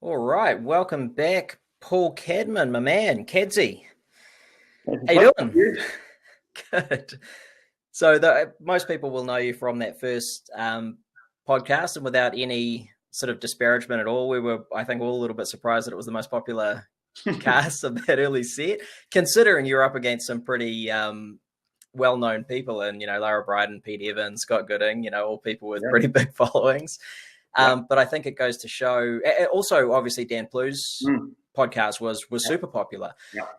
All right, welcome back, Paul Cadman, my man, Cadsy. How you doing? Good. So most people will know you from that first podcast, and without any sort of disparagement at all, we were, I think, all a little bit surprised that it was the most popular cast of that early set, considering you're up against some pretty well-known people, and Lara Bryden, Pete Evans, Scott Gooding, all people with pretty big followings. But I think it goes to show, also obviously Dan Plu's podcast was super popular.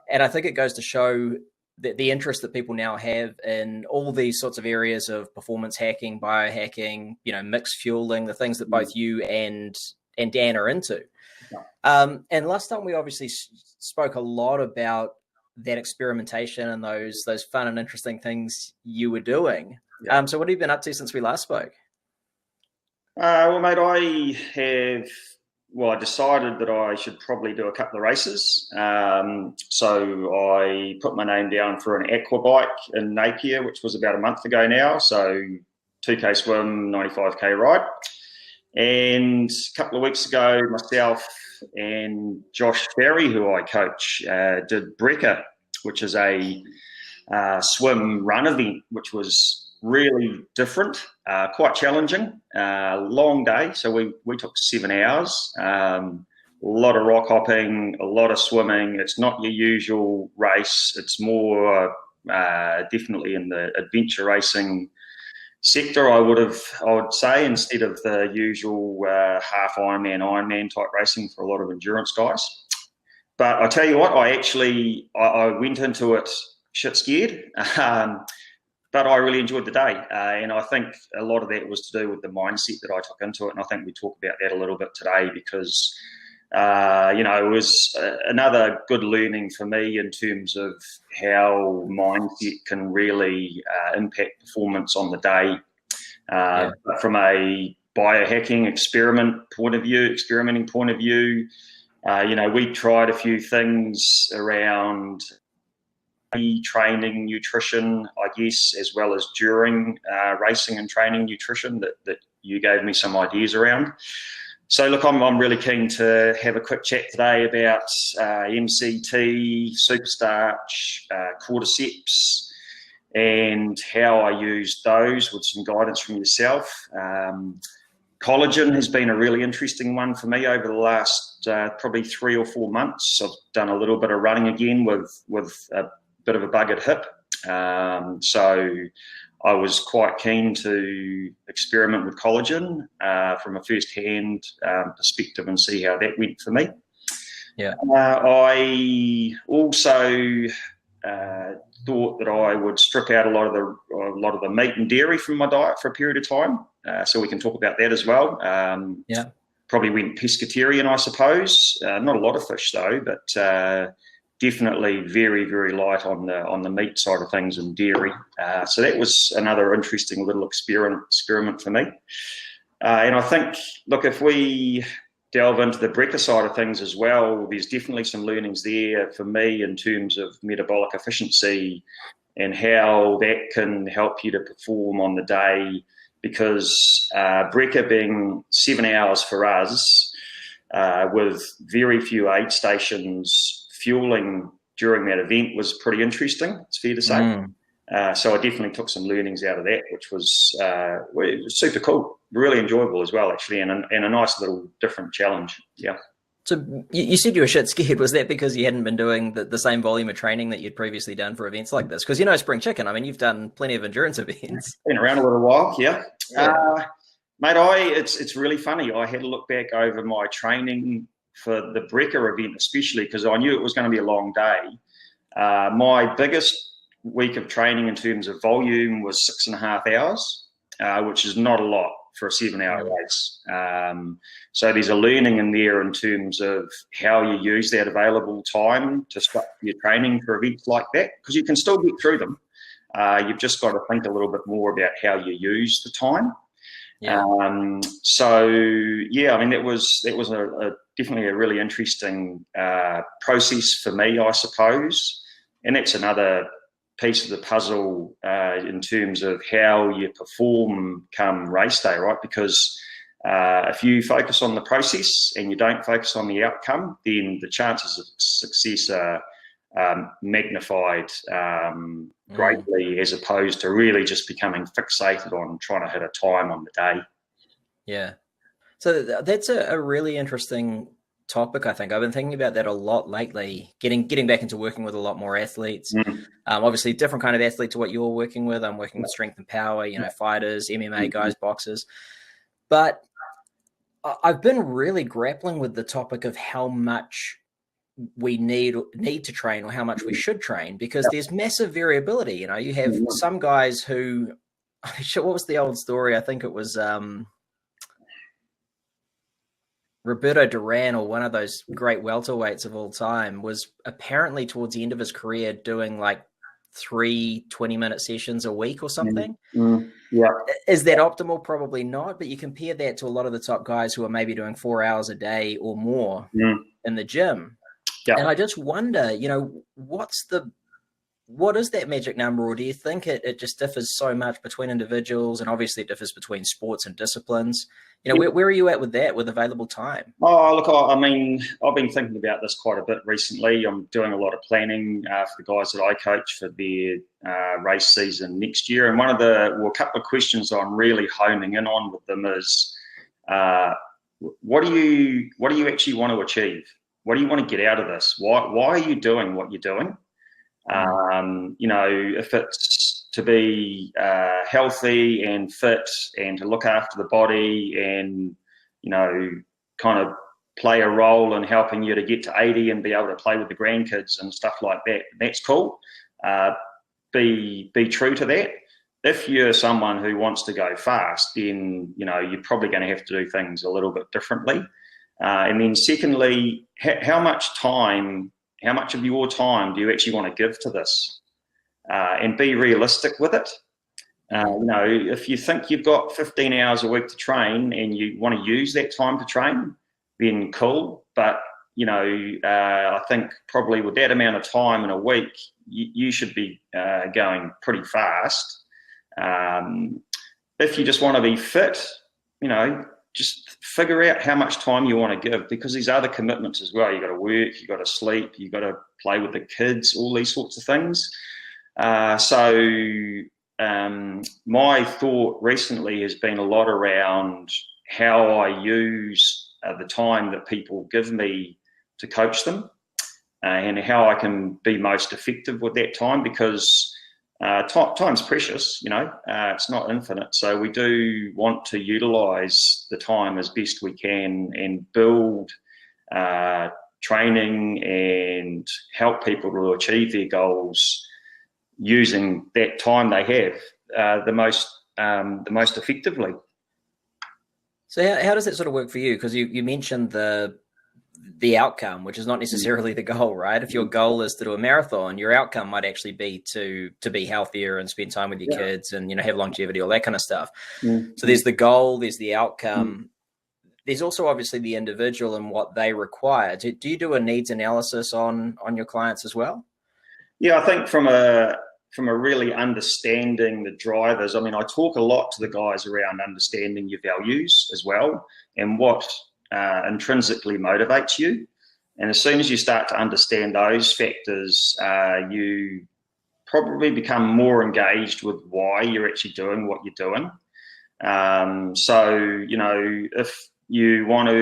And I think it goes to show the interest that people now have in all these sorts of areas of performance hacking, biohacking, mixed fueling, the things that both you and Dan are into. And last time we obviously spoke a lot about that experimentation and those fun and interesting things you were doing. So what have you been up to since we last spoke? Well, mate, I decided that I should probably do a couple of races. So I put my name down for an aqua bike in Napier, which was about a month ago now. So 2K swim, 95K ride. And a couple of weeks ago, myself and Josh Ferry, who I coach, did Brecker, which is a swim run event, which was really different, quite challenging, long day. So we took 7 hours, a lot of rock hopping, a lot of swimming. It's not your usual race. It's more definitely in the adventure racing sector, I would say, instead of the usual half Ironman type racing for a lot of endurance guys. But I tell you what, I went into it shit scared. But I really enjoyed the day. And I think a lot of that was to do with the mindset that I took into it. And I think we talk about that a little bit today because, it was another good learning for me in terms of how mindset can really impact performance on the day. But from a biohacking experimenting point of view, we tried a few things around training, nutrition, I guess, as well as during racing and training nutrition that you gave me some ideas around. So look, I'm really keen to have a quick chat today about MCT, superstarch, cordyceps, and how I use those with some guidance from yourself. Collagen has been a really interesting one for me over the last probably 3 or 4 months. I've done a little bit of running again with a bit of a buggered hip. So I was quite keen to experiment with collagen from a first-hand perspective and see how that went for me. I also thought that I would strip out a lot of the meat and dairy from my diet for a period of time. So we can talk about that as well. Probably went pescatarian, I suppose. Not a lot of fish though, but definitely very, very light on the meat side of things and dairy. So that was another interesting little experiment for me. And I think, look, if we delve into the Brecker side of things as well, there's definitely some learnings there for me in terms of metabolic efficiency and how that can help you to perform on the day, because Brecker being 7 hours for us with very few aid stations fueling during that event was pretty interesting, it's fair to say. So I definitely took some learnings out of that, which was super cool, really enjoyable as well, actually, and a nice little different challenge. So you said you were shit scared. Was that because you hadn't been doing the same volume of training that you'd previously done for events like this? Because Spring Chicken, I mean, you've done plenty of endurance events. Been around a little while, mate. It's really funny. I had to look back over my training for the Brecker event, especially because I knew it was going to be a long day. My biggest week of training in terms of volume was 6.5 hours, which is not a lot for a 7-hour race. So there's a learning in there in terms of how you use that available time to structure your training for events like that, because you can still get through them. You've just got to think a little bit more about how you use the time. So I mean, that was definitely a really interesting process for me, I suppose, and that's another piece of the puzzle in terms of how you perform come race day, right? Because If you focus on the process and you don't focus on the outcome, then the chances of success are magnified greatly, as opposed to really just becoming fixated on trying to hit a time on the day. Yeah. So that's a really interesting topic, I think. I've been thinking about that a lot lately, getting back into working with a lot more athletes. Obviously, different kind of athlete to what you're working with. I'm working with strength and power, fighters, MMA guys, boxers. But I've been really grappling with the topic of how much we need to train, or how much we should train, because there's massive variability. You have some guys who, what was the old story? I think it was Roberto Duran, or one of those great welterweights of all time, was apparently towards the end of his career doing like 3 20-minute sessions a week or something. Yeah. Is that optimal? Probably not. But you compare that to a lot of the top guys who are maybe doing 4 hours a day or more in the gym. Yeah. And I just wonder, what is that magic number? Or do you think it just differs so much between individuals, and obviously it differs between sports and disciplines? Where are you at with that, with available time? Oh, look, I mean, I've been thinking about this quite a bit recently. I'm doing a lot of planning for the guys that I coach for their race season next year. And a couple of questions I'm really honing in on with them is, what do you actually want to achieve? What do you want to get out of this? Why are you doing what you're doing? If it's to be healthy and fit and to look after the body and, kind of play a role in helping you to get to 80 and be able to play with the grandkids and stuff like that, that's cool. Be true to that. If you're someone who wants to go fast, then, you're probably going to have to do things a little bit differently. And then secondly, how much of your time do you actually want to give to this? And be realistic with it. If you think you've got 15 hours a week to train and you want to use that time to train, then cool. But, I think probably with that amount of time in a week, you should be going pretty fast. If you just want to be fit, just figure out how much time you want to give, because there's other commitments as well. You got to work, you got to sleep, you got to play with the kids, all these sorts of things. My thought recently has been a lot around how I use the time that people give me to coach them, and how I can be most effective with that time, because time's precious, it's not infinite. So we do want to utilize the time as best we can and build training and help people to achieve their goals using that time they have the most effectively. So how does that sort of work for you? Because you mentioned the outcome, which is not necessarily the goal, right? If your goal is to do a marathon, your outcome might actually be to be healthier and spend time with your kids and, have longevity, all that kind of stuff. So there's the goal, there's the outcome. There's also obviously the individual and what they require. Do you do a needs analysis on your clients as well? Yeah, I think from a really understanding the drivers. I mean, I talk a lot to the guys around understanding your values as well, and what intrinsically motivates you. And as soon as you start to understand those factors, you probably become more engaged with why you're actually doing what you're doing.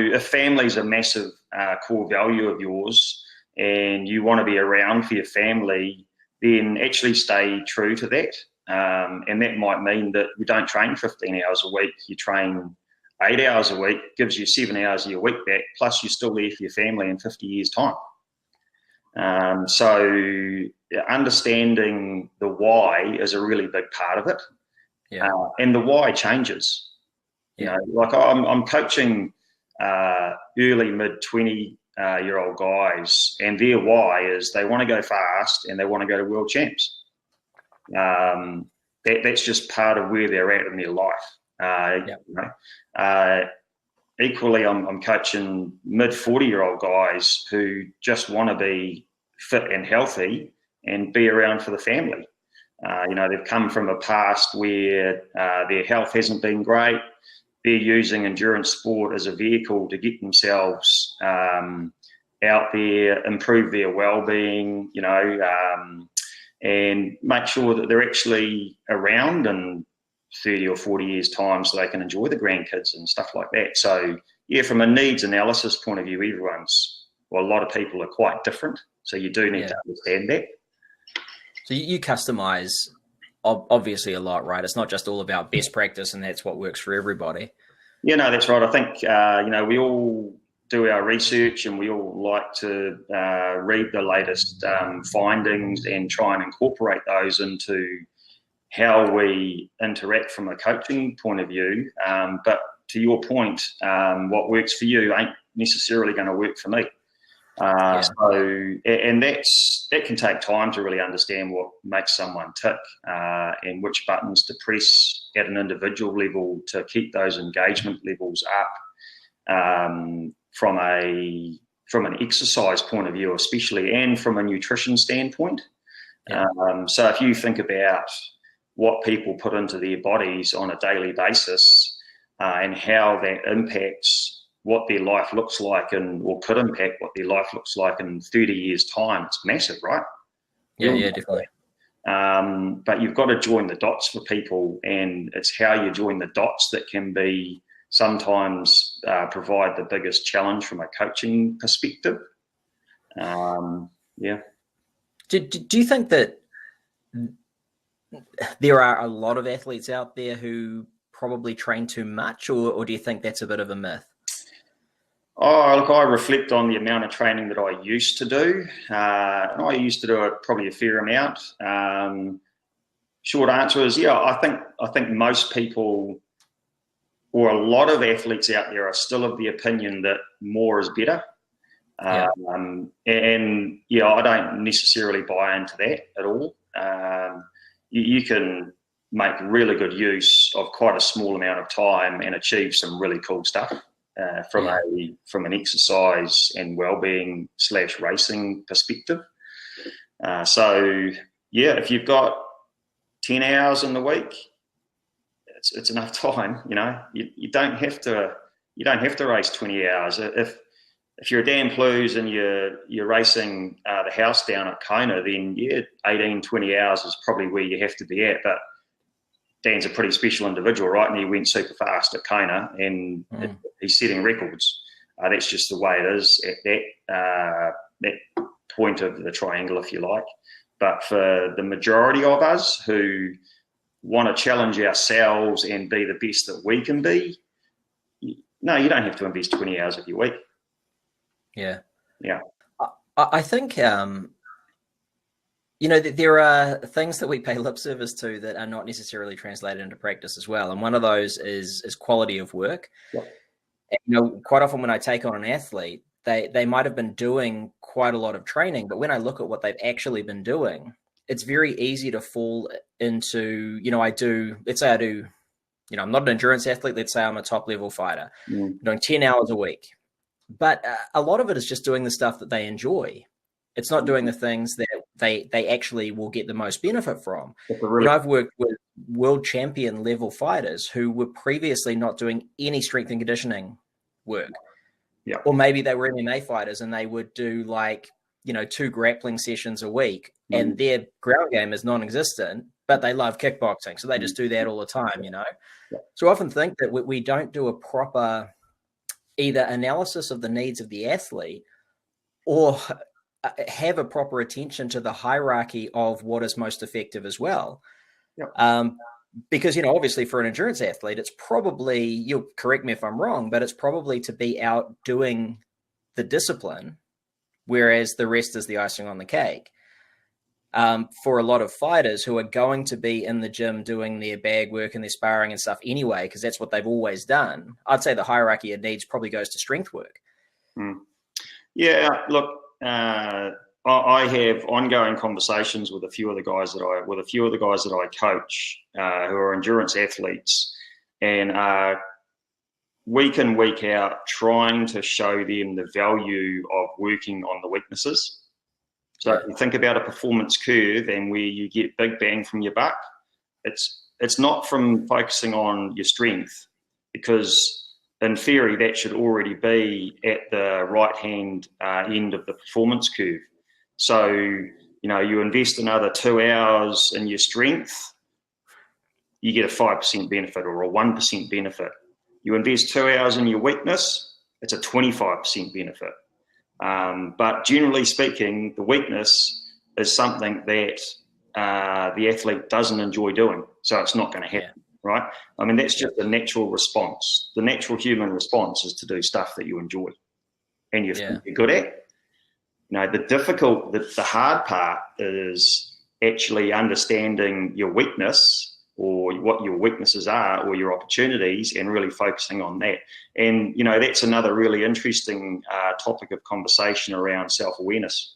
If family's a massive core value of yours and you want to be around for your family, then actually stay true to that. And that might mean that you don't train 15 hours a week, you train 8 hours a week, gives you 7 hours of your week back, plus you're still there for your family in 50 years' time. So understanding the why is a really big part of it. Yeah. And the why changes. Yeah. Like I'm coaching early, mid-20 year old guys, and their why is they want to go fast and they want to go to world champs. That's just part of where they're at in their life. Equally, I'm coaching mid-40 year old guys who just want to be fit and healthy and be around for the family. They've come from a past where their health hasn't been great. they're using endurance sport as a vehicle to get themselves out there, improve their well-being, and make sure that they're actually around in 30 or 40 years' time so they can enjoy the grandkids and stuff like that. So, yeah, from a needs analysis point of view, a lot of people are quite different. So you do need to understand that. So you customize obviously a lot, right? It's not just all about best practice and that's what works for everybody. Yeah, no, that's right. I think, we all do our research and we all like to read the latest findings and try and incorporate those into how we interact from a coaching point of view. But to your point, what works for you ain't necessarily going to work for me. So, and that can take time to really understand what makes someone tick and which buttons to press at an individual level to keep those engagement levels up from an exercise point of view, especially, and from a nutrition standpoint. So if you think about what people put into their bodies on a daily basis and how that impacts what their life looks like or could impact what their life looks like in 30 years' time, it's massive, right? Yeah, definitely. But you've got to join the dots for people, and it's how you join the dots that can be sometimes provide the biggest challenge from a coaching perspective. Do you think that there are a lot of athletes out there who probably train too much, or do you think that's a bit of a myth? Oh, look, I reflect on the amount of training that I used to do. And I used to do probably a fair amount. Short answer is, I think most people, or a lot of athletes out there, are still of the opinion that more is better. I don't necessarily buy into that at all. You can make really good use of quite a small amount of time and achieve some really cool stuff from an exercise and well-being / racing perspective. If you've got 10 hours in the week, it's enough time. You don't have to race 20 hours. If you're a Dan Plews and you're racing the house down at Kona, then 18, 20 hours is probably where you have to be at. But Dan's a pretty special individual, right? And he went super fast at Kona, and he's setting records. That's just the way it is at that point of the triangle, if you like. But for the majority of us who want to challenge ourselves and be the best that we can be, no, you don't have to invest 20 hours of your week. Yeah. I think, there are things that we pay lip service to that are not necessarily translated into practice as well. And one of those is quality of work. Yep. And, quite often when I take on an athlete, they might have been doing quite a lot of training, but when I look at what they've actually been doing, it's very easy to fall into, I'm not an endurance athlete. Let's say I'm a top level fighter, doing 10 hours a week. But a lot of it is just doing the stuff that they enjoy. It's not doing the things that they actually will get the most benefit from. I've worked with world champion level fighters who were previously not doing any strength and conditioning work. Yeah. Or maybe they were MMA fighters and they would do 2 grappling sessions a week and their ground game is non-existent, but they love kickboxing. So they just do that all the time, Yeah. So I often think that we don't do a proper either analysis of the needs of the athlete or have a proper attention to the hierarchy of what is most effective as well. Yep. Because, obviously for an endurance athlete, it's probably, you'll correct me if I'm wrong, but it's probably to be out doing the discipline, whereas the rest is the icing on the cake. For a lot of fighters who are going to be in the gym doing their bag work and their sparring and stuff anyway, because that's what they've always done, I'd say the hierarchy of needs probably goes to strength work. Yeah, look, I have ongoing conversations with a few of the guys that I coach who are endurance athletes, and week in, week out, trying to show them the value of working on the weaknesses. So if you think about a performance curve and where you get big bang from your buck, it's not from focusing on your strength. because in theory that should already be at the right-hand end of the performance curve. So, you invest another 2 hours in your strength, you get a 5% benefit or a 1% benefit. You invest 2 hours in your weakness, it's a 25% benefit. But generally speaking, the weakness is something that the athlete doesn't enjoy doing, so it's not going to happen, right? I mean, that's just a natural response. The natural human response is to do stuff that you enjoy and you're good at. The hard part is actually understanding your weakness or what your weaknesses are or your opportunities and really focusing on that. And, that's another really interesting topic of conversation around self-awareness.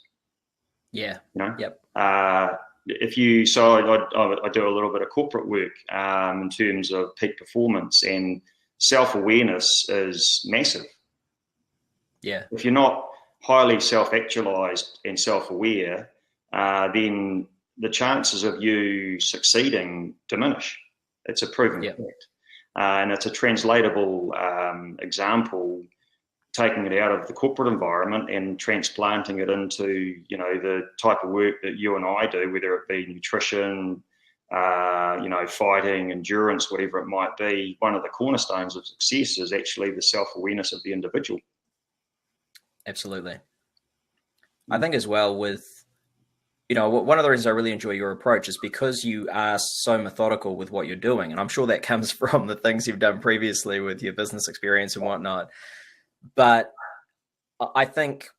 Yeah. Yep. I do a little bit of corporate work in terms of peak performance, and self-awareness is massive. Yeah. If you're not highly self-actualized and self-aware, then the chances of you succeeding diminish. It's a proven fact. And it's a translatable example, taking it out of the corporate environment and transplanting it into, the type of work that you and I do, whether it be nutrition, fighting, endurance, whatever it might be. One of the cornerstones of success is actually the self-awareness of the individual. Absolutely. I think as well with, one of the reasons I really enjoy your approach is because you are so methodical with what you're doing. And I'm sure that comes from the things you've done previously with your business experience and whatnot. But I think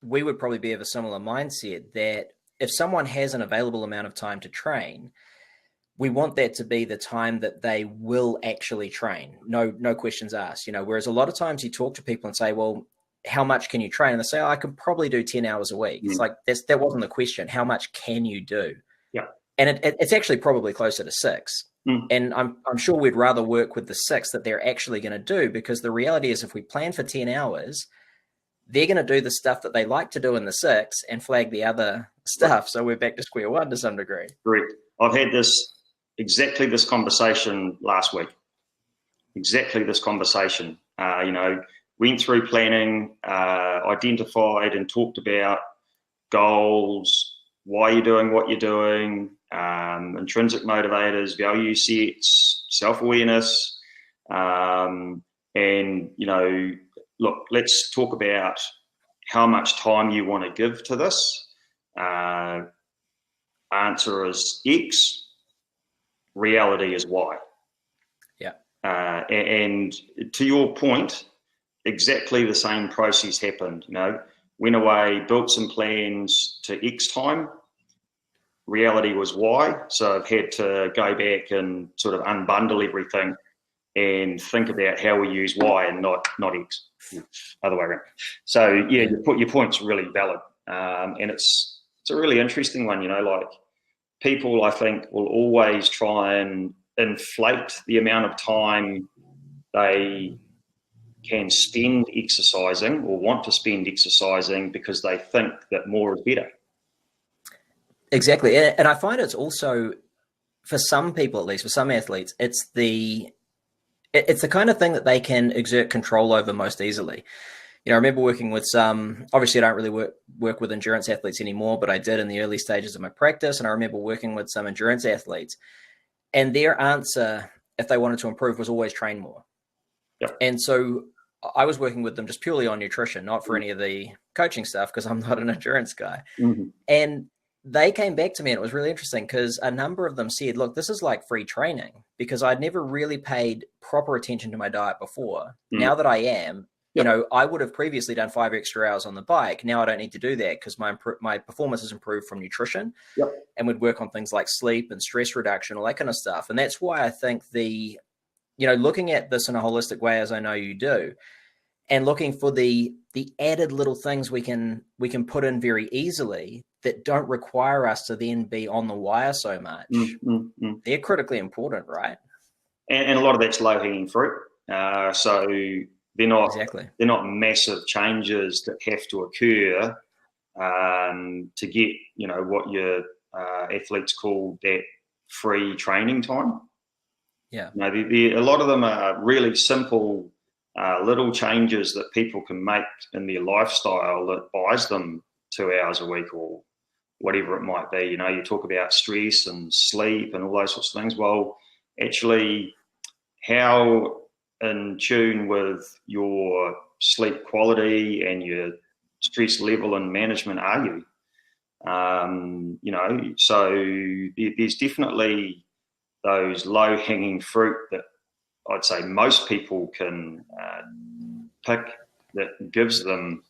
we would probably be of a similar mindset that if someone has an available amount of time to train, we want that to be the time that they will actually train. No questions asked, whereas a lot of times you talk to people and say, well, how much can you train? And they say, I could probably do 10 hours a week. It's like, that wasn't the question. How much can you do? Yeah. And it's actually probably closer to 6. And I'm sure we'd rather work with the 6 that they're actually going to do, because the reality is if we plan for 10 hours, they're going to do the stuff that they like to do in the 6 and flag the other stuff. So we're back to square one to some degree. Correct. I've had exactly this conversation last week. Exactly this conversation. Went through planning, identified and talked about goals, why you're doing what you're doing, intrinsic motivators, value sets, self-awareness, and, look, let's talk about how much time you want to give to this. Answer is X, reality is Y. Yeah. And to your point, exactly the same process happened. Went away, built some plans to X time. Reality was Y. So I've had to go back and sort of unbundle everything and think about how we use Y and not X, other way around. So your point's really valid, and it's a really interesting one. Like people, I think, will always try and inflate the amount of time they can spend exercising or want to spend exercising because they think that more is better. Exactly. And I find it's also, for some people, at least for some athletes, it's the kind of thing that they can exert control over most easily. I remember working with some, obviously I don't really work with endurance athletes anymore, but I did in the early stages of my practice. And I remember working with some endurance athletes, and their answer, if they wanted to improve, was always train more. Yep. And so I was working with them just purely on nutrition, not for any of the coaching stuff, because I'm not an endurance guy. And they came back to me, and it was really interesting because a number of them said, look, this is like free training, because I'd never really paid proper attention to my diet before. Now that I am, I would have previously done 5 extra hours on the bike. Now I don't need to do that because my performance has improved from nutrition. And we'd work on things like sleep and stress reduction, all that kind of stuff. And that's why I think looking at this in a holistic way, as I know you do, and looking for the added little things we can put in very easily that don't require us to then be on the wire so much. They're critically important, right? And a lot of that's low-hanging fruit. So they're not massive changes that have to occur to get what your athletes call that free training time. Yeah. You know, a lot of them are really simple little changes that people can make in their lifestyle that buys them 2 hours a week or whatever it might be. You know, you talk about stress and sleep and all those sorts of things. Well, actually, how in tune with your sleep quality and your stress level and management are you? You know, so there's definitely those low-hanging fruit that I'd say most people can pick that gives them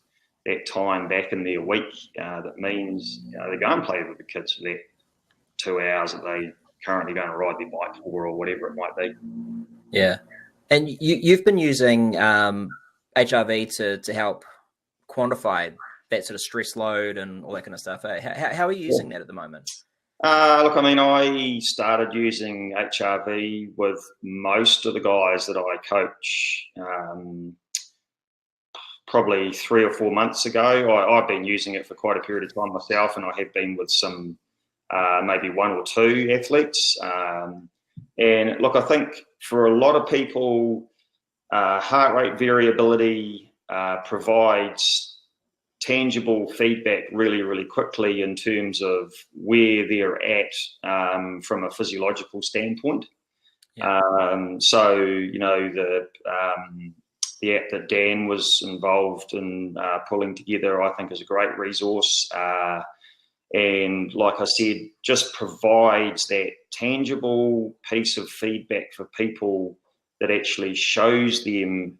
that time back in their week. That means, you know, they go and play with the kids for that 2 hours that they currently going to ride their bike for or whatever it might be. Yeah. And you've been using HRV to help quantify that sort of stress load and all that kind of stuff. How are you using that at the moment? Look, I mean, I started using HRV with most of the guys that I coach probably 3 or 4 months ago. I've been using it for quite a period of time myself, and I have been with some maybe 1 or 2 athletes. And look, I think for a lot of people, heart rate variability provides tangible feedback really, really quickly in terms of where they're at from a physiological standpoint. Yeah. So, you know, the app that Dan was involved in pulling together, I think, is a great resource. And like I said, just provides that tangible piece of feedback for people that actually shows them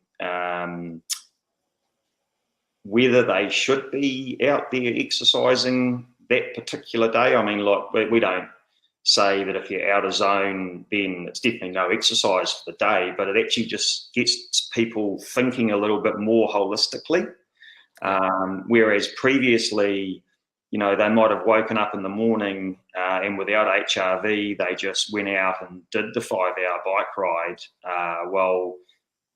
whether they should be out there exercising that particular day. I mean, like, we don't say that if you're out of zone, then it's definitely no exercise for the day, but it actually just gets people thinking a little bit more holistically. Whereas previously, you know, they might have woken up in the morning and without HRV, they just went out and did the 5-hour bike ride. Well,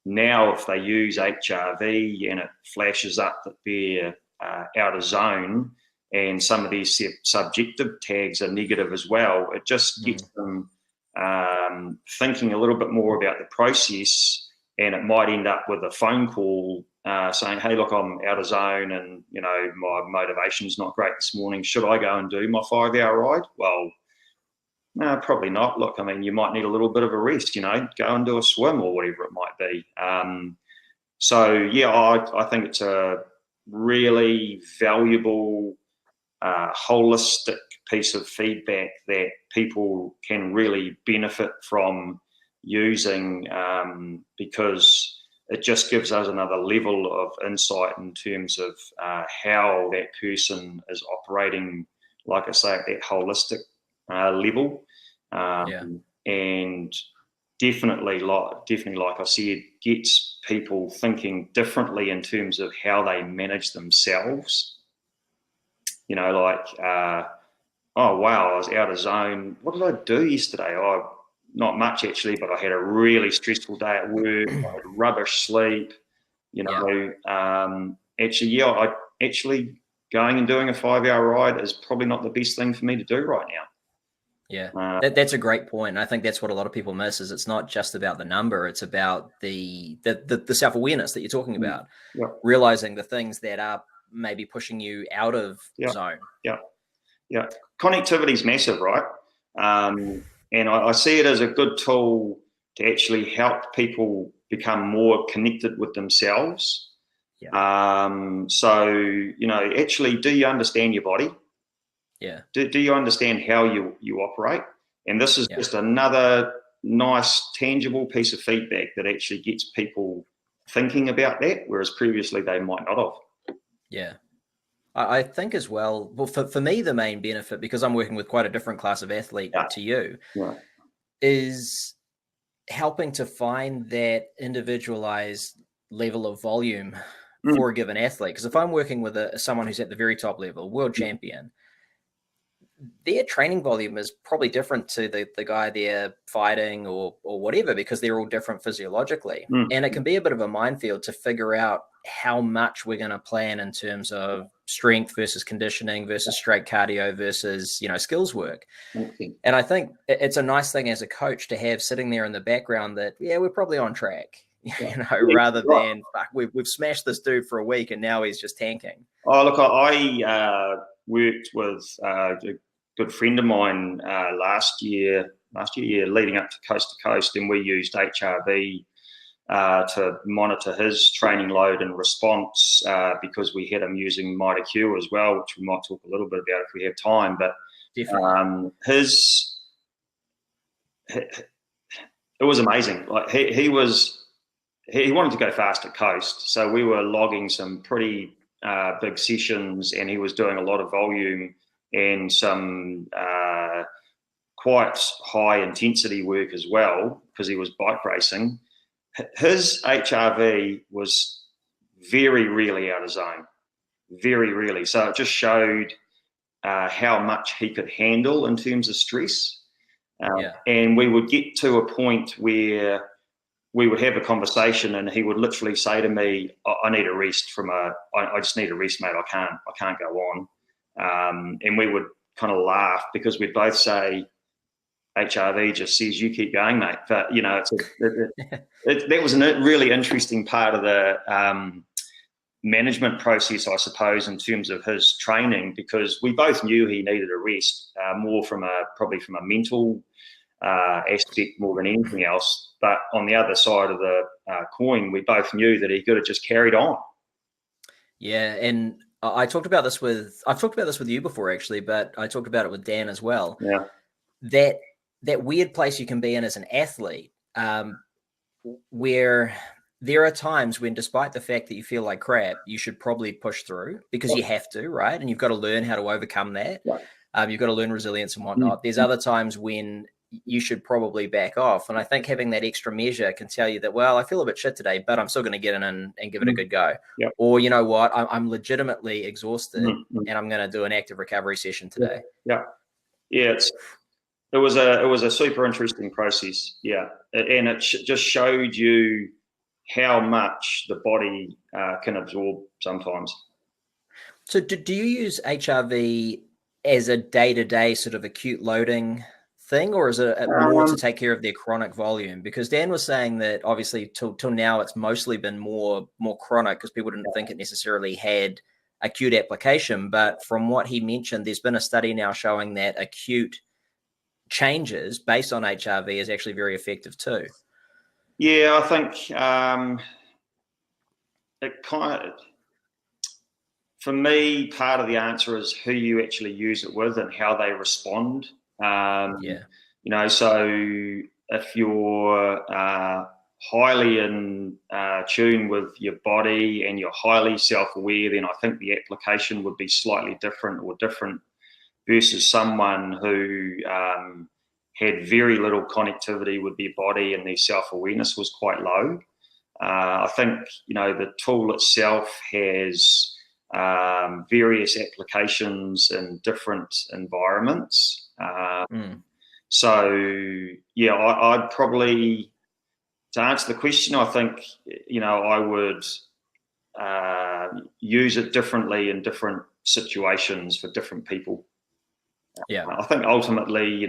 now if they use HRV and it flashes up that they're out of zone and some of these subjective tags are negative as well, it just gets them thinking a little bit more about the process, and it might end up with a phone call saying, hey, look, I'm out of zone and, you know, my motivation's not great this morning. Should I go and do my 5-hour ride? Well, no, probably not. Look, I mean, you might need a little bit of a rest, you know, go and do a swim or whatever it might be. So, yeah, I think it's a really valuable, holistic piece of feedback that people can really benefit from using because it just gives us another level of insight in terms of how that person is operating, like I say, at that holistic level. And definitely, like I said, gets people thinking differently in terms of how they manage themselves. You know, like, oh, wow, I was out of zone. What did I do yesterday? Oh, not much, actually, but I had a really stressful day at work. I had rubbish sleep, you know. Actually going and doing a 5-hour ride is probably not the best thing for me to do right now. Yeah, that's a great point. And I think that's what a lot of people miss is it's not just about the number. It's about the self-awareness that you're talking about, realizing the things that are maybe pushing you out of zone. Yeah. Connectivity is massive, right? And I see it as a good tool to actually help people become more connected with themselves. So, you know, actually, do you understand your body? Yeah. Do you understand how you operate? And this is just another nice, tangible piece of feedback that actually gets people thinking about that, whereas previously they might not have. Yeah. I think as well, for me, the main benefit, because I'm working with quite a different class of athlete to you, is helping to find that individualized level of volume for a given athlete. Because if I'm working with someone who's at the very top level, world champion, their training volume is probably different to the guy they're fighting or whatever, because they're all different physiologically. And it can be a bit of a minefield to figure out how much we're going to plan in terms of strength versus conditioning versus straight cardio versus, skills work. And I think it's a nice thing as a coach to have sitting there in the background that, we're probably on track, rather than we've smashed this dude for a week and now he's just tanking. Oh, look, I worked with a good friend of mine last year, leading up to Coast, and we used HRV to monitor his training load and response because we had him using MitoQ as well, which we might talk a little bit about if we have time. But it was amazing. Like he wanted to go fast at Coast, so we were logging some pretty big sessions, and he was doing a lot of volume and some quite high intensity work as well, because he was bike racing. His HRV was very rarely out of zone, very rarely. So it just showed how much he could handle in terms of stress. And we would get to a point where we would have a conversation and he would literally say to me, I need a rest I just need a rest, mate. I can't go on. And we would kind of laugh because we'd both say, HRV just says, you keep going, mate. But, that was a really interesting part of the management process, I suppose, in terms of his training, because we both knew he needed a rest, more probably from a mental aspect more than anything else. But on the other side of the coin, we both knew that he could have just carried on. Yeah, and I've talked about this with you before, actually, but I talked about it with Dan as well. Yeah, that weird place you can be in as an athlete, where there are times when, despite the fact that you feel like crap, you should probably push through because you have to, right? And you've got to learn how to overcome that. Right. You've got to learn resilience and whatnot. There's other times when you should probably back off. And I think having that extra measure can tell you that, well, I feel a bit shit today, but I'm still going to get in and give it a good go. Yep. Or, you know what, I'm legitimately exhausted and I'm going to do an active recovery session today. Yeah. It was a super interesting process. Yeah. And it just showed you how much the body can absorb sometimes. So do you use HRV as a day-to-day sort of acute loading thing, or is it more to take care of their chronic volume? Because Dan was saying that obviously till now it's mostly been more chronic because people didn't think it necessarily had acute application. But from what he mentioned, there's been a study now showing that acute changes based on HRV is actually very effective too. Yeah, I think it kind of, for me, part of the answer is who you actually use it with and how they respond. So if you're highly in tune with your body and you're highly self-aware, then I think the application would be slightly different versus someone who had very little connectivity with their body and their self-awareness was quite low. I think, the tool itself has various applications in different environments. So, yeah, I'd probably, to answer the question, I think, I would use it differently in different situations for different people. Yeah, I think ultimately,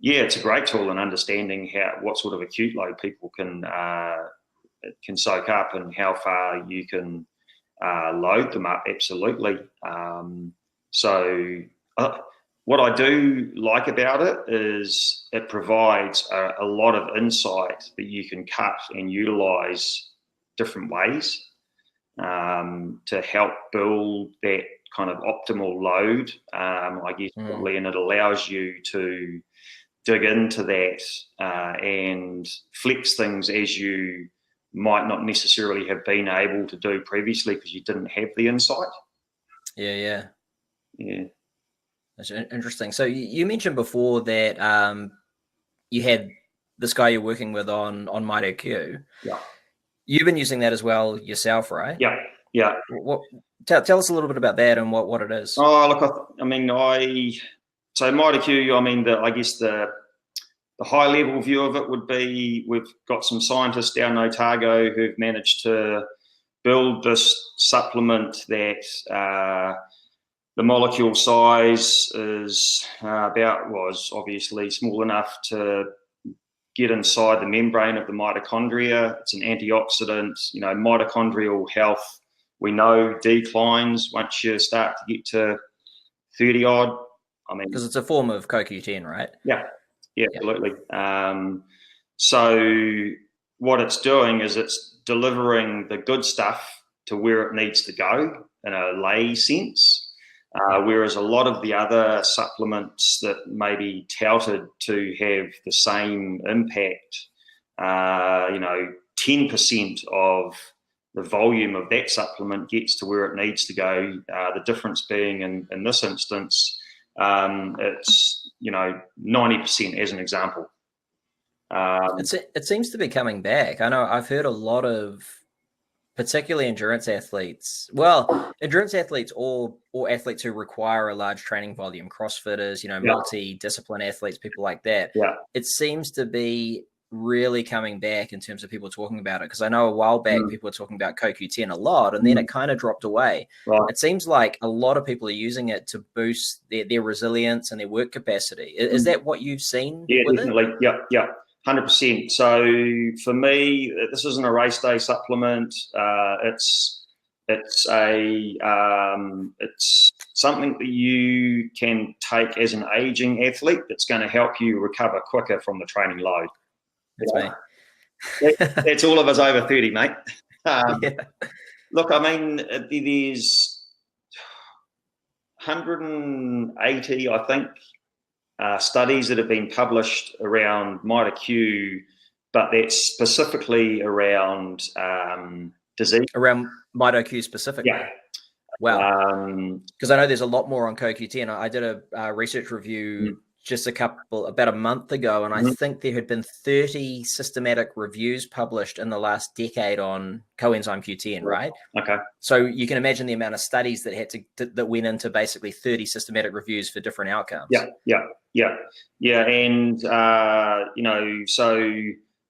it's a great tool in understanding what sort of acute load people can soak up and how far you can load them up. Absolutely. What I do like about it is it provides a lot of insight that you can cut and utilize different ways to help build that kind of optimal load, I guess, probably, and it allows you to dig into that and flex things as you might not necessarily have been able to do previously because you didn't have the insight. Yeah. That's interesting. So you mentioned before that you had this guy you're working with on MitoQ. Yeah. You've been using that as well yourself, right? Yeah. Yeah. Tell us a little bit about that and what it is. Oh, look, so MitoQ, I mean, I guess the high level view of it would be we've got some scientists down in Otago who've managed to build this supplement that the molecule size is was obviously small enough to get inside the membrane of the mitochondria. It's an antioxidant. Mitochondrial health, we know, declines once you start to get to 30 odd. I mean, because it's a form of CoQ10, right? Yeah, absolutely. So what it's doing is it's delivering the good stuff to where it needs to go in a lay sense. Whereas a lot of the other supplements that may be touted to have the same impact, 10% of the volume of that supplement gets to where it needs to go. The difference being in this instance, it's 90% as an example. It seems to be coming back. I know I've heard a lot of, particularly endurance athletes, or athletes who require a large training volume, CrossFitters, multi-discipline athletes, people like that. Yeah. It seems to be really coming back in terms of people talking about it, because I know a while back people were talking about CoQ10 a lot, and then it kind of dropped away. Right. It seems like a lot of people are using it to boost their resilience and their work capacity. Is that what you've seen? Yeah, with definitely. It? Yeah. 100%. So for me, this isn't a race day supplement. It's something that you can take as an aging athlete that's going to help you recover quicker from the training load. That's me. That's all of us over 30, mate. Yeah. Look, I mean, there's 180, I think, studies that have been published around MitoQ, but that's specifically around disease. Around MitoQ specifically? Yeah. Wow. Because I know there's a lot more on CoQ10. I did a research review just about a month ago, and I think there had been 30 systematic reviews published in the last decade on coenzyme Q10, right? Okay. So you can imagine the amount of studies that went into basically 30 systematic reviews for different outcomes. Yeah. And so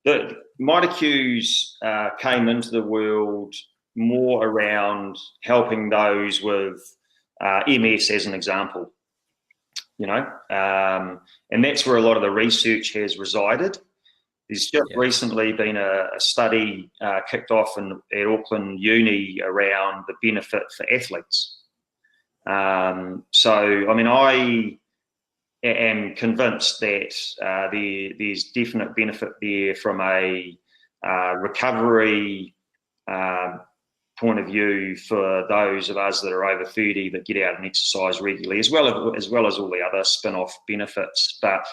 the MitoQs came into the world more around helping those with MS, as an example. And that's where a lot of the research has resided. There's just recently been a study kicked off at Auckland Uni around the benefit for athletes. So, I mean, I am convinced that there's definite benefit there from a recovery point of view for those of us that are over 30 that get out and exercise regularly, as well as all the other spin-off benefits. But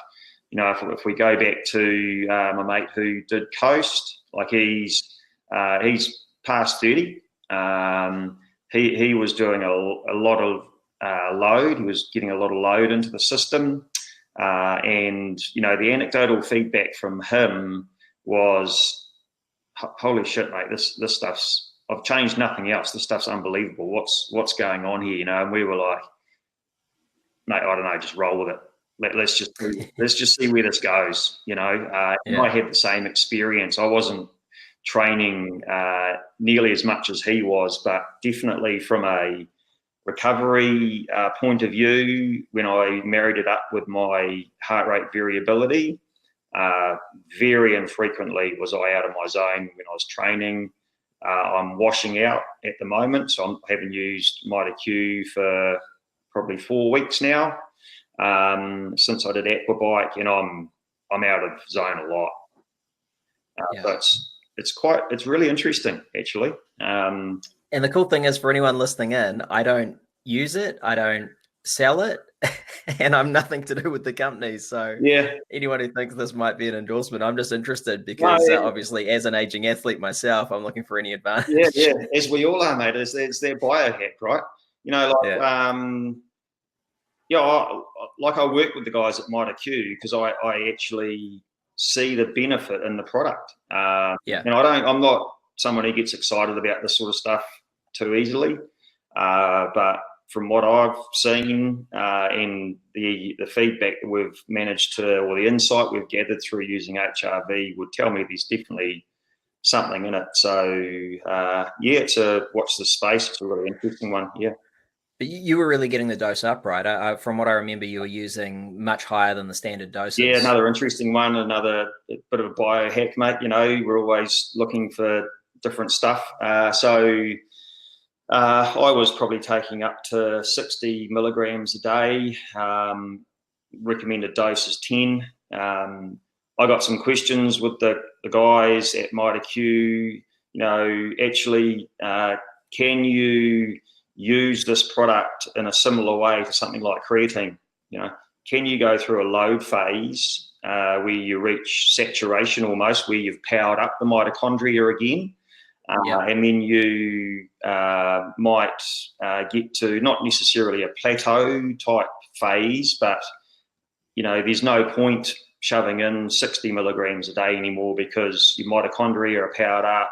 if we go back to my mate who did Coast, like he's past 30. He was doing a lot of load. He was getting a lot of load into the system, and the anecdotal feedback from him was, "Holy shit, mate! This stuff's. I've changed nothing else. This stuff's unbelievable. What's going on here?" And we were like, "Mate, I don't know. Just roll with it. Let's just see where this goes." And I had the same experience. I wasn't training nearly as much as he was, but definitely from a recovery point of view, when I married it up with my heart rate variability, very infrequently was I out of my zone when I was training. I'm washing out at the moment, so I haven't used MitoQ for probably 4 weeks now, since I did Aquabike, and I'm out of zone a lot. So it's really interesting, actually. And the cool thing is, for anyone listening in, I don't use it, I don't sell it, and I'm nothing to do with the company. So anyone who thinks this might be an endorsement, I'm just interested because obviously, as an aging athlete myself, I'm looking for any advantage. Yeah, as we all are, mate. It's their biohack, right? I work with the guys at MitoQ because I actually see the benefit in the product. And I'm not someone who gets excited about this sort of stuff too easily. But from what I've seen and the feedback that we've managed to, or the insight we've gathered through using HRV would tell me there's definitely something in it. So it's a watch the space. It's a really interesting one. Yeah. But you were really getting the dose up, right? From what I remember, you were using much higher than the standard doses. Yeah, another interesting one, another bit of a biohack, mate. You know, we're always looking for different stuff. So I was probably taking up to 60 milligrams a day. Recommended dose is 10. I got some questions with the guys at MitaQ. You know, actually, can you use this product in a similar way to something like creatine? You know, can you go through a load phase where you reach saturation almost, where you've powered up the mitochondria again, and then you might get to not necessarily a plateau type phase, but you know, there's no point shoving in 60 milligrams a day anymore because your mitochondria are powered up.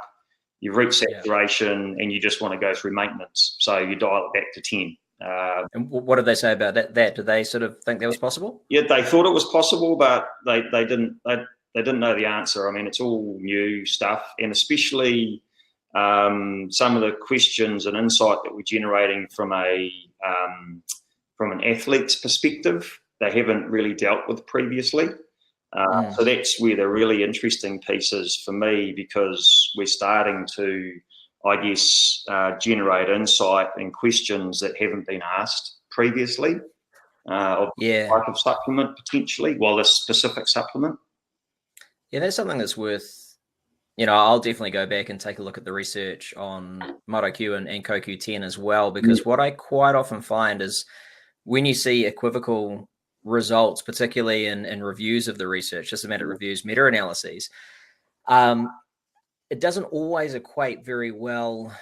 You've reached saturation and you just want to go through maintenance. So you dial it back to 10. And what did they say about that? Did they sort of think that was possible? Yeah, they thought it was possible, but they didn't know the answer. I mean, it's all new stuff, and especially some of the questions and insight that we're generating from an athlete's perspective, they haven't really dealt with previously. So that's where the really interesting piece is for me, because we're starting to, I guess, generate insight and questions that haven't been asked previously of the type of supplement potentially, well, this specific supplement. Yeah, that's something that's worth, you know, I'll definitely go back and take a look at the research on MitaQ and CoQ10 as well, because what I quite often find is when you see equivocal results, particularly in reviews of the research, systematic reviews, meta-analyses, it doesn't always equate very well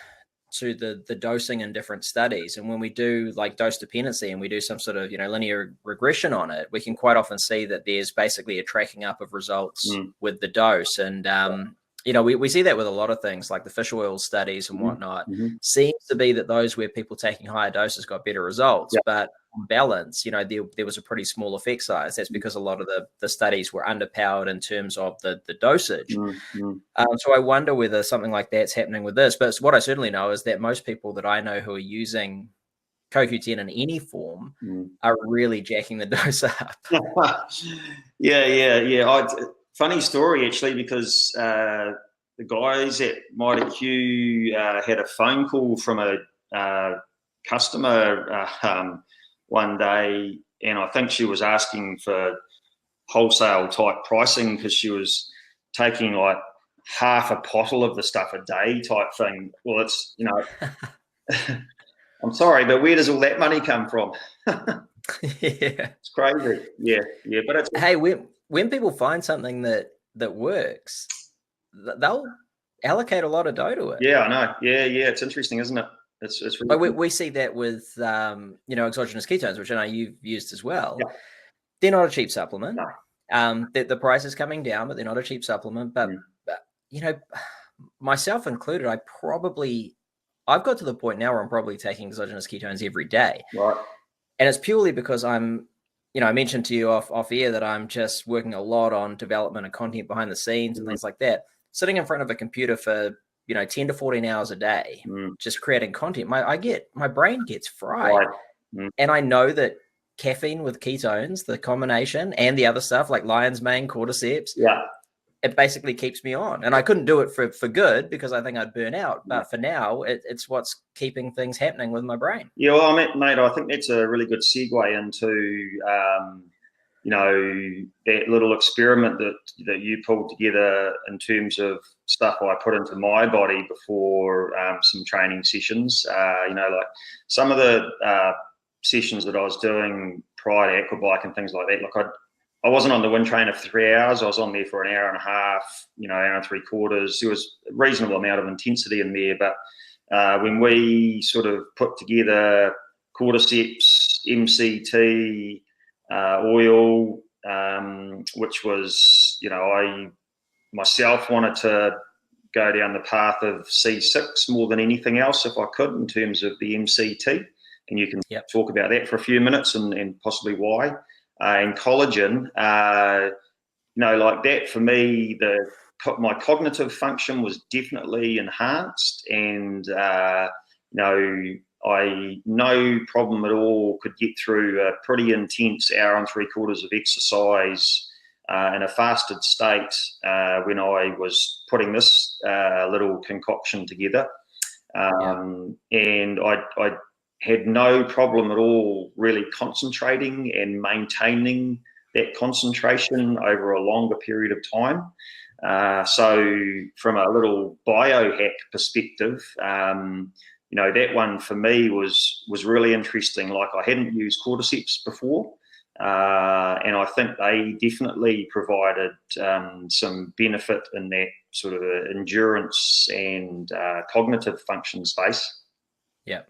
to the dosing in different studies. And when we do like dose dependency and we do some sort of, you know, linear regression on it, we can quite often see that there's basically a tracking up of results with the dose. And you know, we see that with a lot of things like the fish oil studies and whatnot. Seems to be that those where people taking higher doses got better results, but on balance, you know, there was a pretty small effect size. That's because a lot of the studies were underpowered in terms of the dosage. So I wonder whether something like that's happening with this. But what I certainly know is that most people that I know who are using CoQ10 in any form are really jacking the dose up. Yeah. Funny story, actually, because the guys at MitaQ had a phone call from a customer one day, and I think she was asking for wholesale type pricing because she was taking like half a bottle of the stuff a day type thing. Well, it's, you know, I'm sorry, but where does all that money come from? It's crazy. Yeah. But it's, hey, when people find something that works, they'll allocate a lot of dough to it. Yeah, I know. Yeah. It's interesting, isn't it? It's really like we see that with you know, exogenous ketones, which I know you've used as well. Yeah. They're not a cheap supplement. No. The price is coming down, but they're not a cheap supplement. But you know, myself included, I've got to the point now where I'm probably taking exogenous ketones every day. Right. And it's purely because I'm, you know, I mentioned to you off air that I'm just working a lot on development and content behind the scenes and things like that. Sitting in front of a computer for, you know, 10 to 14 hours a day, just creating content, my brain gets fried. Right. And I know that caffeine with ketones, the combination, and the other stuff like lion's mane, cordyceps, it basically keeps me on. And I couldn't do it for good because I think I'd burn out. But for now, it's what's keeping things happening with my brain. Yeah, well, mate, I think that's a really good segue into, you know, that little experiment that you pulled together in terms of stuff I put into my body before some training sessions. You know, like some of the sessions that I was doing prior to aquabike and things like that, like I wasn't on the wind trainer for 3 hours. I was on there for an hour and a half, you know, hour and 3/4. There was a reasonable amount of intensity in there. But when we sort of put together cordyceps, MCT, oil, which was, you know, I myself wanted to go down the path of C6 more than anything else if I could in terms of the MCT. And you can talk about that for a few minutes and possibly why. And collagen, like that for me, my cognitive function was definitely enhanced, and I no problem at all could get through a pretty intense hour and 3/4 of exercise in a fasted state when I was putting this little concoction together. And I had no problem at all really concentrating and maintaining that concentration over a longer period of time. So from a little biohack perspective, that one for me was really interesting. Like, I hadn't used cordyceps before, and I think they definitely provided some benefit in that sort of endurance and cognitive function space. Yeah,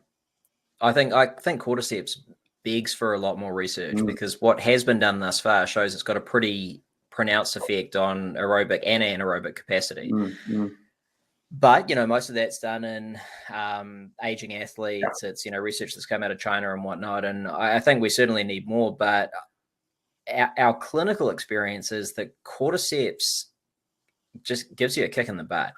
I think cordyceps begs for a lot more research, because what has been done thus far shows it's got a pretty pronounced effect on aerobic and anaerobic capacity. But, most of that's done in aging athletes. It's, research that's come out of China and whatnot. And I think we certainly need more. But our clinical experience is that cordyceps just gives you a kick in the butt.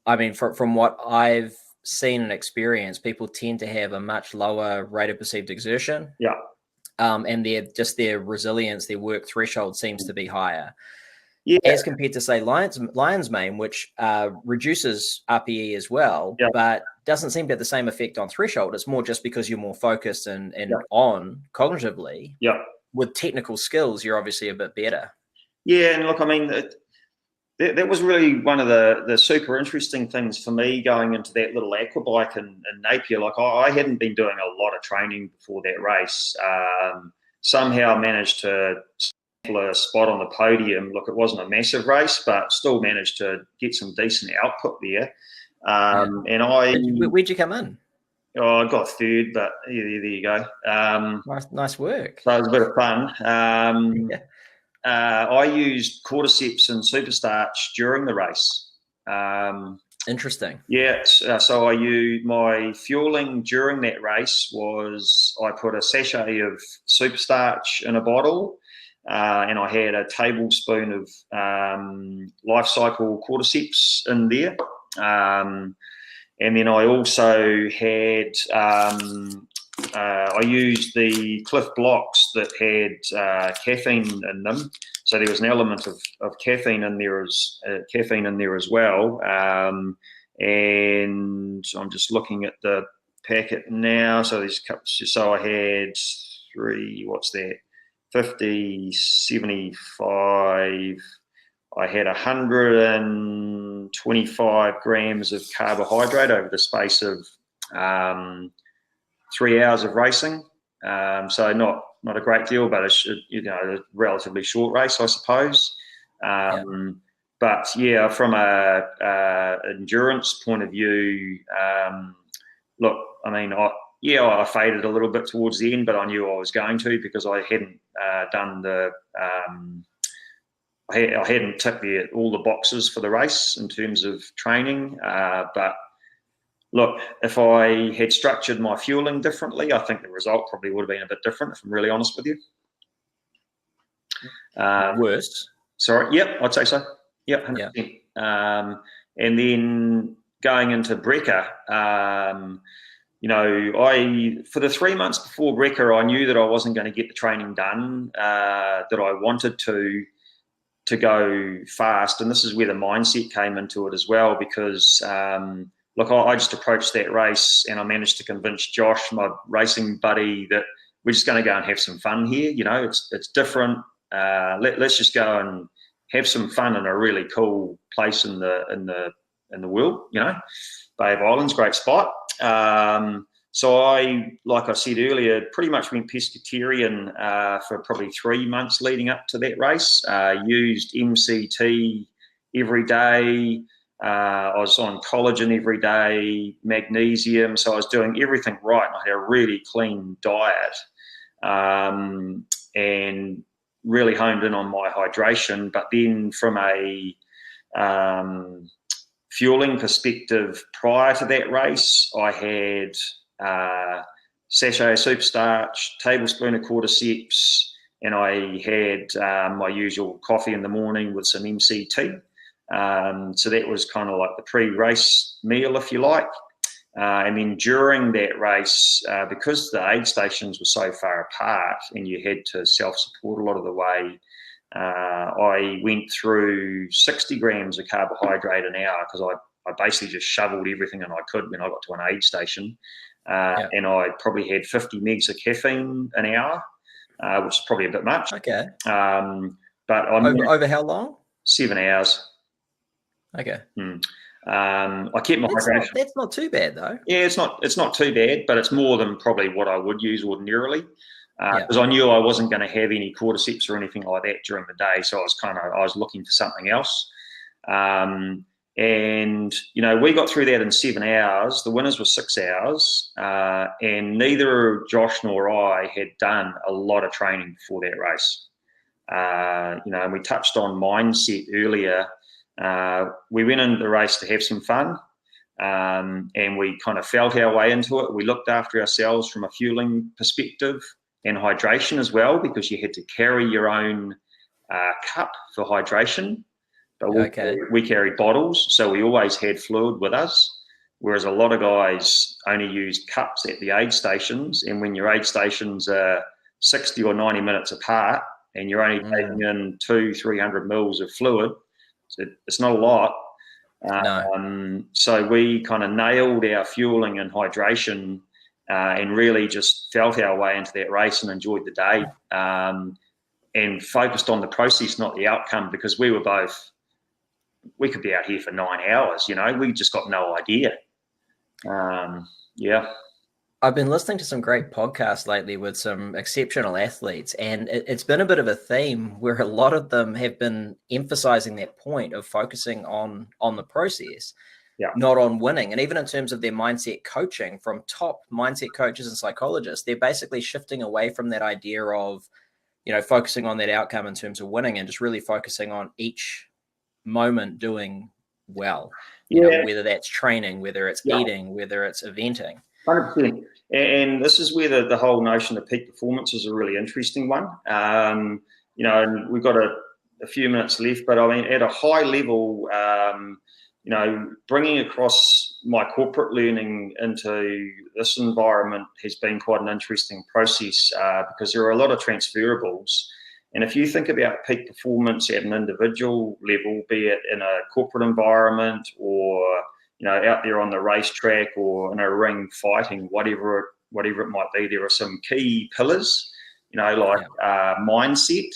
I mean, from what I've seen and experienced, people tend to have a much lower rate of perceived exertion. And their resilience, their work threshold seems to be higher. As compared to, say, lion's mane, which reduces RPE as well, but doesn't seem to have the same effect on threshold. It's more just because you're more focused and on cognitively. With technical skills, you're obviously a bit better. And look, I mean, that was really one of the super interesting things for me going into that little aqua bike in Napier. Like, I hadn't been doing a lot of training before that race. Somehow managed to a spot on the podium. Look, it wasn't a massive race, but still managed to get some decent output there. And where'd you come in? I got third, but there you go. Nice work. So it was a bit of fun. I used cordyceps and superstarch during the race. Interesting. So I used my fueling during that race was I put a sachet of superstarch in a bottle. And I had a tablespoon of life cycle cordyceps in there. And then I also had, I used the Cliff blocks that had caffeine in them. So there was an element of caffeine in there as well. And I'm just looking at the packet now. So there's cups. So I had 50, 75, I had 125 grams of carbohydrate over the space of 3 hours of racing. So not a great deal, but a relatively short race, I suppose. But from a endurance point of view, look, I mean, I faded a little bit towards the end, but I knew I was going to, because I hadn't done I hadn't ticked all the boxes for the race in terms of training. But look, if I had structured my fueling differently, I think the result probably would have been a bit different, if I'm really honest with you. Worse? Sorry. Yep, I'd say so. Yep, 100%. And then going into Brecker, for the 3 months before Brecker, I knew that I wasn't going to get the training done that I wanted to go fast. And this is where the mindset came into it as well, because, look, I just approached that race and I managed to convince Josh, my racing buddy, that we're just going to go and have some fun here. It's different. Let's just go and have some fun in a really cool place in the world. Bay of Islands, great spot. So I, like I said earlier, pretty much went pescatarian for probably 3 months leading up to that race. Used MCT every day. I was on collagen every day, magnesium. So I was doing everything right. I had a really clean diet and really honed in on my hydration. But then from a fueling perspective, prior to that race, I had sachet of superstarch, tablespoon of cordyceps, and I had my usual coffee in the morning with some MCT. So that was kind of like the pre-race meal, if you like. And then during that race, because the aid stations were so far apart and you had to self-support a lot of the way, I went through 60 grams of carbohydrate an hour because I basically just shoveled everything that I could when I got to an aid station. And I probably had 50 megs of caffeine an hour, which is probably a bit much. Okay. But over how long? 7 hours. Okay. I kept my hydration. That's not too bad though. Yeah, it's not too bad, but it's more than probably what I would use ordinarily. Because I knew I wasn't going to have any cordyceps or anything like that during the day, so I was looking for something else. And we got through that in 7 hours. The winners were 6 hours, and neither Josh nor I had done a lot of training before that race. And we touched on mindset earlier. We went into the race to have some fun, and we kind of felt our way into it. We looked after ourselves from a fueling perspective and hydration as well, because you had to carry your own cup for hydration. But we carried bottles, so we always had fluid with us, whereas a lot of guys only used cups at the aid stations. And when your aid stations are 60 or 90 minutes apart and you're only taking in 200-300 mils of fluid, it's not a lot. No. So we kind of nailed our fueling and hydration and really just felt our way into that race and enjoyed the day, and focused on the process, not the outcome, because we could be out here for 9 hours, we just got no idea. I've been listening to some great podcasts lately with some exceptional athletes, and it's been a bit of a theme where a lot of them have been emphasizing that point of focusing on the process, not on winning. And even in terms of their mindset coaching, from top mindset coaches and psychologists, they're basically shifting away from that idea of, focusing on that outcome in terms of winning, and just really focusing on each moment doing well, whether that's training, whether it's eating, whether it's eventing. 100%. And this is where the whole notion of peak performance is a really interesting one. And we've got a few minutes left, but I mean, at a high level, bringing across my corporate learning into this environment has been quite an interesting process, because there are a lot of transferables. And if you think about peak performance at an individual level, be it in a corporate environment or out there on the racetrack or in a ring fighting, whatever it might be, there are some key pillars, mindset,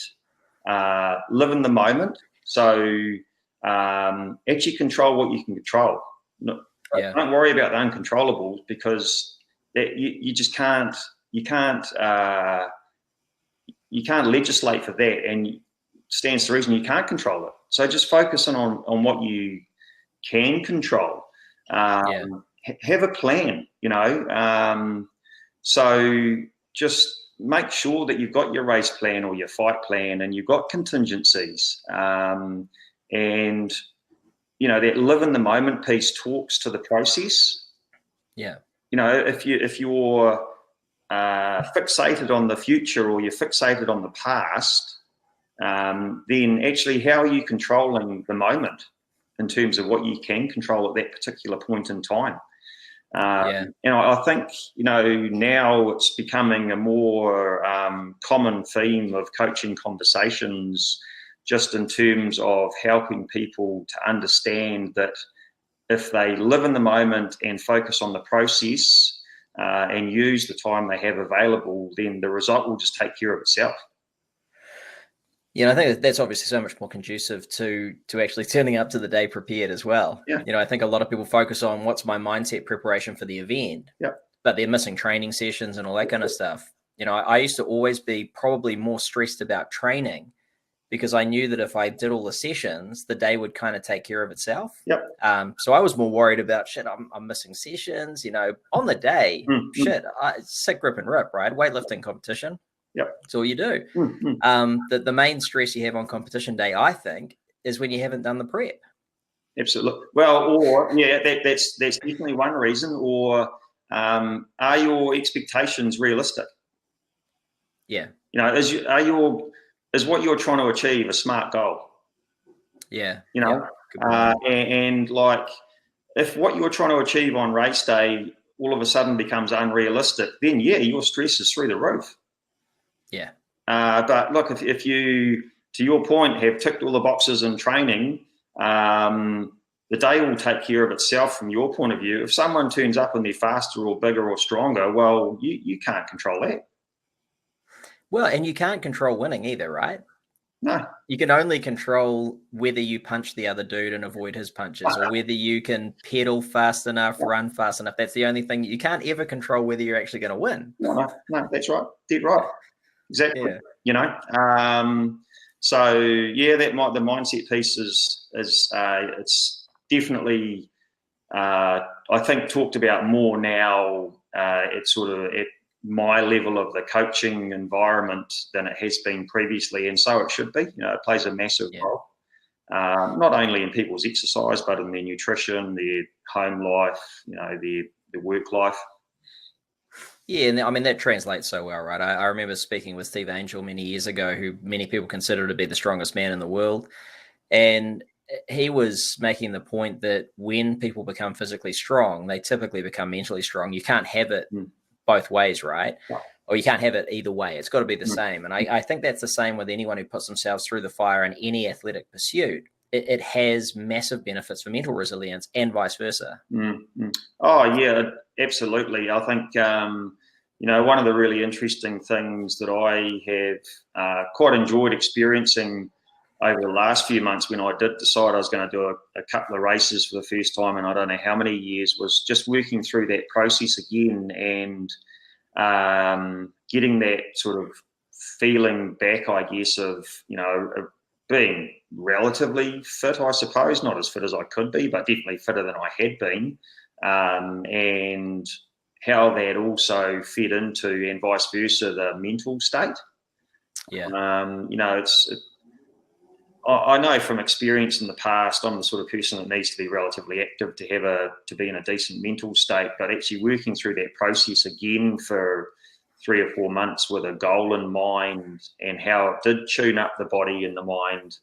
live in the moment. So actually control what you can control. Don't worry about the uncontrollables, because you just can't. You can't legislate for that, and stands to reason you can't control it. So just focusing on what you can control. Have a plan, so just make sure that you've got your race plan or your fight plan, and you've got contingencies, and that live in the moment piece talks to the process. If you're fixated on the future, or you're fixated on the past, then actually how are you controlling the moment in terms of what you can control at that particular point in time? I think, now it's becoming a more common theme of coaching conversations, just in terms of helping people to understand that if they live in the moment and focus on the process and use the time they have available, then the result will just take care of itself. I think that's obviously so much more conducive to actually turning up to the day prepared as well. I think a lot of people focus on what's my mindset preparation for the event, but they're missing training sessions and all that kind of stuff. I used to always be probably more stressed about training, because I knew that if I did all the sessions, the day would kind of take care of itself. So I was more worried about, I'm missing sessions, on the day, sick, grip and rip, right? Weightlifting competition. That's all you do. The main stress you have on competition day, I think, is when you haven't done the prep. Absolutely. Well, or that's definitely one reason. Or are your expectations realistic? Yeah. You know, is what you're trying to achieve a smart goal? Yeah. You know, and like if what you're trying to achieve on race day all of a sudden becomes unrealistic, then your stress is through the roof. Yeah. But look, if you, to your point, have ticked all the boxes in training, the day will take care of itself from your point of view. If someone turns up and they're faster or bigger or stronger, well, you can't control that. Well, and you can't control winning either, right? No. You can only control whether you punch the other dude and avoid his punches, or whether you can pedal fast enough, run fast enough. That's the only thing. You can't ever control whether you're actually going to win. No, that's right. Dead right. Exactly. Yeah. You know, so yeah, the mindset piece is it's definitely I think talked about more now at sort of at my level of the coaching environment than it has been previously, and so it should be. You know, it plays a massive role, not only in people's exercise but in their nutrition, their home life, you know, their work life. Yeah, and I mean, that translates so well, right? I remember speaking with Steve Angel many years ago, who many people consider to be the strongest man in the world. And he was making the point that when people become physically strong, they typically become mentally strong. You can't have it both ways, right? Or you can't have it either way. It's got to be the same. And I think that's the same with anyone who puts themselves through the fire in any athletic pursuit. It has massive benefits for mental resilience and vice versa. Oh, yeah, absolutely. I think, you know, one of the really interesting things that I have quite enjoyed experiencing over the last few months when I did decide I was going to do a couple of races for the first time in I don't know how many years was just working through that process again and getting that sort of feeling back, I guess, of, you know, being relatively fit, I suppose, not as fit as I could be, but definitely fitter than I had been, and how that also fed into, and vice versa, the mental state. Yeah. You know, I know from experience in the past, I'm the sort of person that needs to be relatively active to be in a decent mental state, but actually working through that process again for 3 or 4 months with a goal in mind, and how it did tune up the body and the mind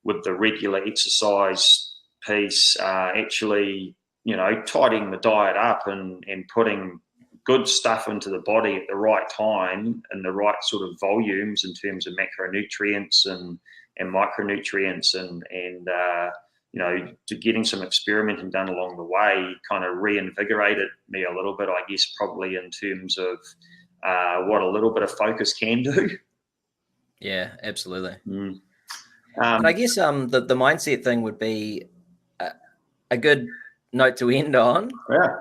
with the regular exercise piece, actually, you know, tidying the diet up and putting good stuff into the body at the right time and the right sort of volumes in terms of macronutrients and micronutrients and you know, to getting some experimenting done along the way kind of reinvigorated me a little bit, I guess, probably in terms of what a little bit of focus can do. Yeah, absolutely. But I guess the mindset thing would be a good note to end on. Yeah.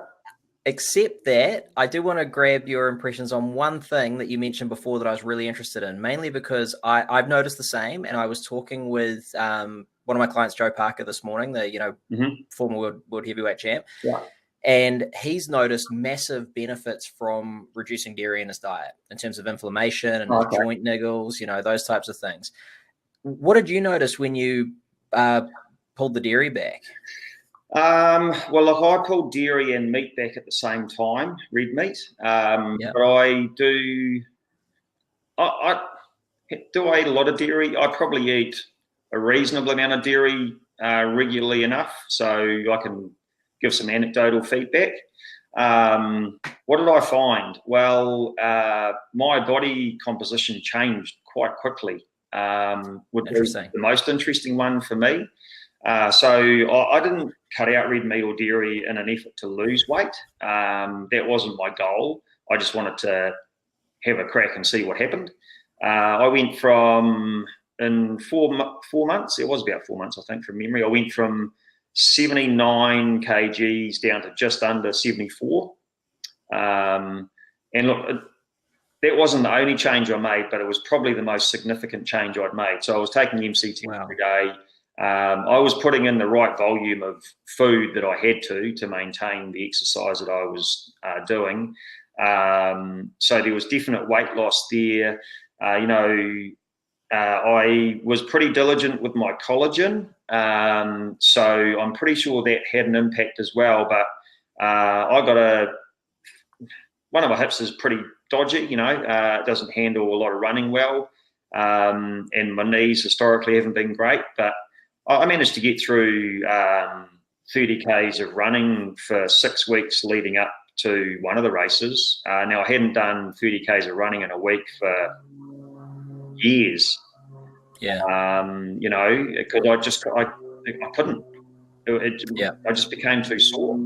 Except that I do want to grab your impressions on one thing that you mentioned before that I was really interested in, mainly because I've noticed the same. And I was talking with one of my clients, Joe Parker, this morning, the former world heavyweight champ. Yeah. And he's noticed massive benefits from reducing dairy in his diet in terms of inflammation and his joint niggles, you know, those types of things. What did you notice when you pulled the dairy back? Well, look, I pulled dairy and meat back at the same time, red meat. But I do eat a lot of dairy. I probably eat a reasonable amount of dairy regularly enough, so I can give some anecdotal feedback. What did I find? Well, my body composition changed quite quickly, would be the most interesting one for me. So I didn't cut out red meat or dairy in an effort to lose weight. That wasn't my goal. I just wanted to have a crack and see what happened. I went from, in 4 months, it was about 4 months, I think, from memory, I went from 79 kgs down to just under 74. And look, that wasn't the only change I made, but it was probably the most significant change I'd made. So I was taking MCT every day. I was putting in the right volume of food that I had to maintain the exercise that I was doing. So there was definite weight loss there. I was pretty diligent with my collagen. So I'm pretty sure that had an impact as well. But one of my hips is pretty dodgy, it doesn't handle a lot of running well. And my knees historically haven't been great, but I managed to get through 30 Ks of running for 6 weeks leading up to one of the races. Now, I hadn't done 30 Ks of running in a week for years. Yeah. Because I couldn't. I just became too sore.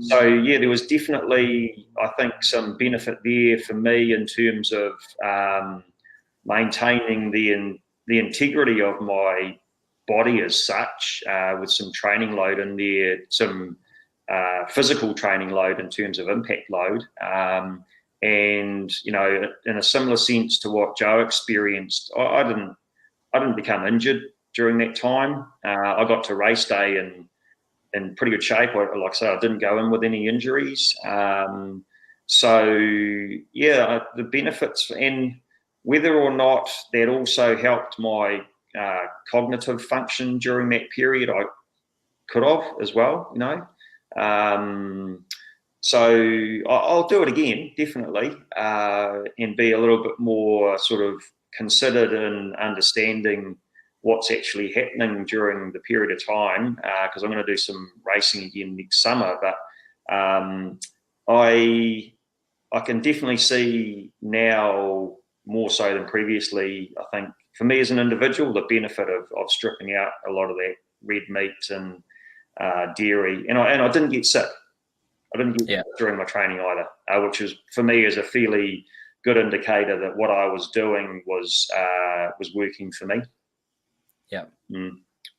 So yeah, there was definitely, I think, some benefit there for me in terms of maintaining the integrity of my body as such, with some training load in there, some physical training load in terms of impact load. And, in a similar sense to what Joe experienced, I didn't become injured during that time. I got to race day in pretty good shape. Like I say, I didn't go in with any injuries. So yeah, the benefits, and whether or not that also helped my cognitive function during that period, I could have as well, So I'll do it again, definitely, and be a little bit more sort of considered in understanding what's actually happening during the period of time, because I'm going to do some racing again next summer. But I can definitely see now, more so than previously, I think, for me as an individual, the benefit of stripping out a lot of that red meat and dairy. And I didn't get sick. I didn't get sick during my training either, which is, for me, is a fairly good indicator that what I was doing was working for me. Yeah.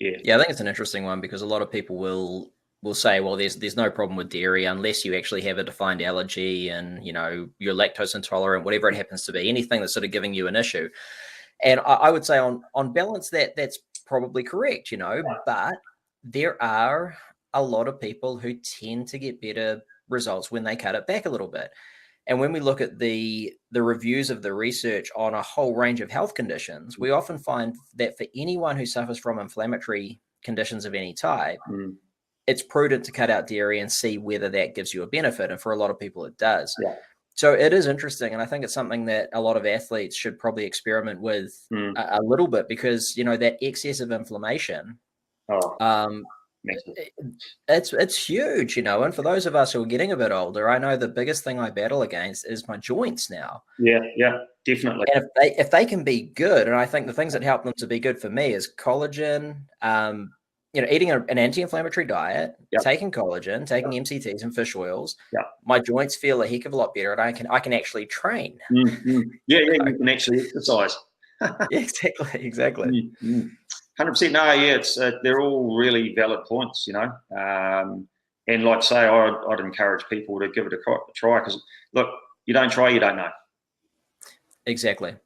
Yeah, I think it's an interesting one, because a lot of people will say, well, there's no problem with dairy unless you actually have a defined allergy and, you're lactose intolerant, whatever it happens to be, anything that's sort of giving you an issue. And I would say on balance that's probably correct, but there are a lot of people who tend to get better results when they cut it back a little bit. And when we look at the reviews of the research on a whole range of health conditions, we often find that for anyone who suffers from inflammatory conditions of any type, it's prudent to cut out dairy and see whether that gives you a benefit. And for a lot of people, it does. Yeah. So it is interesting. And I think it's something that a lot of athletes should probably experiment with a little bit, because, that excessive inflammation, it's huge, and for those of us who are getting a bit older, I know the biggest thing I battle against is my joints now. Yeah, definitely. And if they can be good, and I think the things that help them to be good for me is collagen, eating an anti-inflammatory diet, taking collagen, taking MCTs and fish oils. My joints feel a heck of a lot better, and I can actually train. Yeah, you can actually exercise. Exactly. 100%. No, yeah, it's they're all really valid points, and like I say, I'd encourage people to give it a try, because look, you don't try, you don't know. Exactly.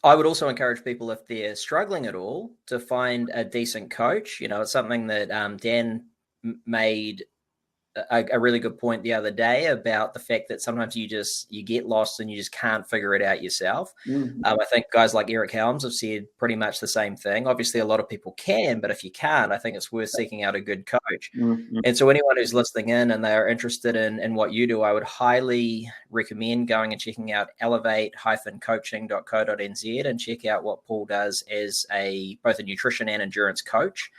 I would also encourage people, if they're struggling at all, to find a decent coach. It's something that Dan made a really good point the other day about the fact that sometimes you get lost and you just can't figure it out yourself. I think guys like Eric Helms have said pretty much the same thing. Obviously, a lot of people can, but if you can't, I think it's worth seeking out a good coach. And so anyone who's listening in and they are interested in what you do, I would highly recommend going and checking out elevate-coaching.co.nz and check out what Paul does as both a nutrition and endurance coach.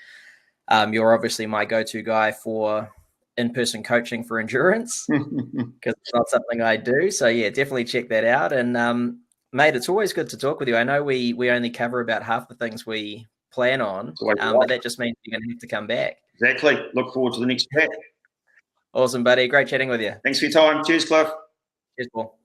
You're obviously my go-to guy for in-person coaching for endurance, because it's not something I do. So yeah, definitely check that out. And mate, it's always good to talk with you. I know we only cover about half the things we plan on, but that just means you're going to have to come back. Exactly. Look forward to the next chat. Awesome, buddy. Great chatting with you. Thanks for your time. Cheers, Cliff. Cheers, Paul.